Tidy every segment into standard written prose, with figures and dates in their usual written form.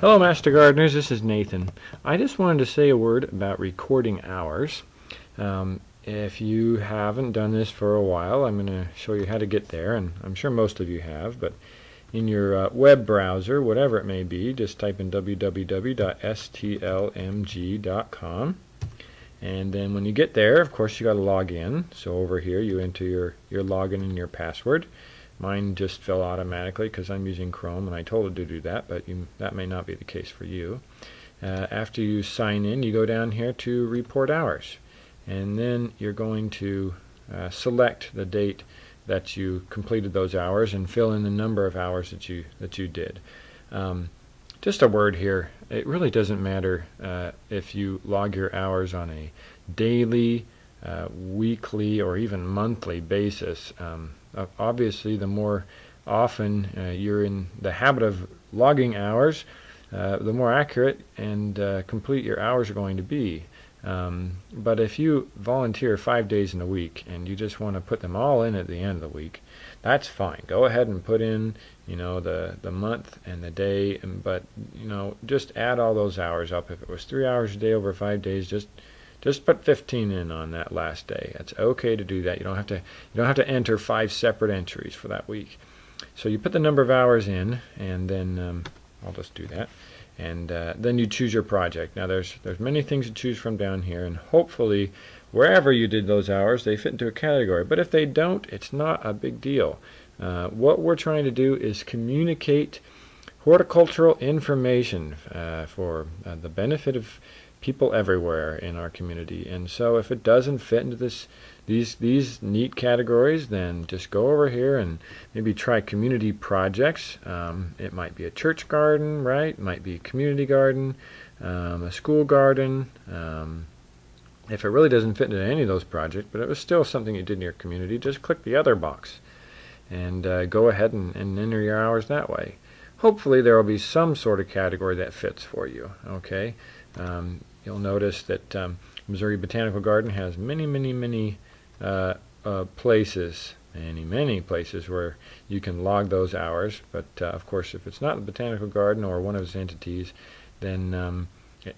Hello, Master Gardeners. This is Nathan. I just wanted to say a word about recording hours. If you haven't done this for a while, I'm going to show you how to get there, and I'm sure most of you have, but in your web browser, whatever it may be, just type in www.stlmg.com. And then when you get there, of course, you got to log in. So over here, you enter your login and your password. Mine just fell automatically because I'm using Chrome, and I told it to do that, but that may not be the case for you. After you sign in, you go down here to Report Hours, and then you're going to select the date that you completed those hours and fill in the number of hours that you did. Just a word here. It really doesn't matter if you log your hours on a daily, weekly, or even monthly basis. Obviously, the more often you're in the habit of logging hours, the more accurate and complete your hours are going to be. But if you volunteer 5 days in a week and you just want to put them all in at the end of the week, that's fine. Go ahead and put in, the month and the day, but just add all those hours up. If it was 3 hours a day over 5 days, just put 15 in on that last day. It's okay to do that. You don't have to enter 5 separate entries for that week. So you put the number of hours in, and then I'll just do that. And then you choose your project. Now there's many things to choose from down here, and hopefully wherever you did those hours they fit into a category. But if they don't, it's not a big deal. What we're trying to do is communicate horticultural information for the benefit of people everywhere in our community. And so if it doesn't fit into these neat categories, then just go over here and maybe try community projects. It might be a church garden, right? It might be a community garden, a school garden. If it really doesn't fit into any of those projects, but it was still something you did in your community, just click the other box and go ahead and enter your hours that way. Hopefully there will be some sort of category that fits for you. Okay. You'll notice that Missouri Botanical Garden has many places, many places where you can log those hours. But of course, if it's not the Botanical Garden or one of its entities, then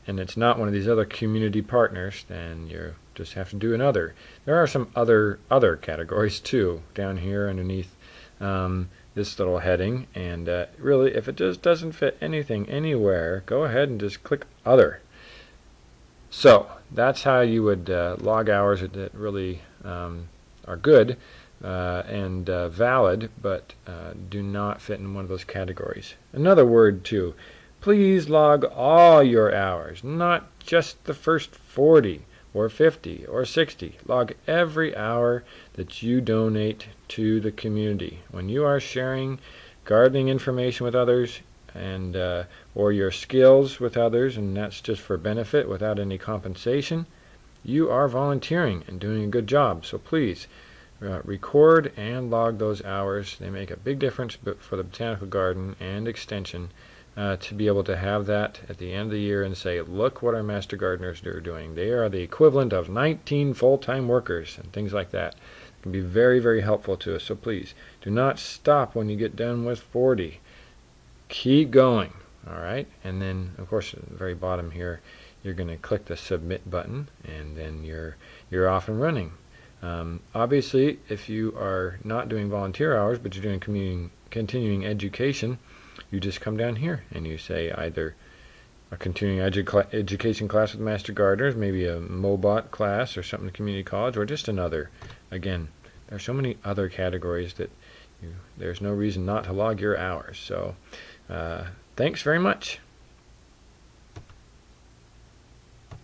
and it's not one of these other community partners, then you just have to do another. There are some other categories too down here underneath this little heading, and really, if it just doesn't fit anything anywhere, go ahead and just click Other. So that's how you would log hours that really are good and valid, but do not fit in one of those categories. Another word too. Please log all your hours, not just the first 40 or 50 or 60. Log every hour that you donate to the community. When you are sharing gardening information with others, and or your skills with others, and that's just for benefit without any compensation, you are volunteering and doing a good job. So please record and log those hours. They make a big difference for the Botanical Garden and Extension to be able to have that at the end of the year and say, look what our Master Gardeners are doing. They are the equivalent of 19 full-time workers and things like that. It can be very helpful to us. So please do not stop when you get done with 40. Keep going. All right, and then of course at the very bottom here you're going to click the submit button, and then you're off and running. Obviously, if you are not doing volunteer hours but you're doing continuing education, you just come down here and you say either a continuing education class with Master Gardeners, maybe a Mobot class or something in community college, or just another. Again, there are so many other categories that there's no reason not to log your hours. So thanks very much.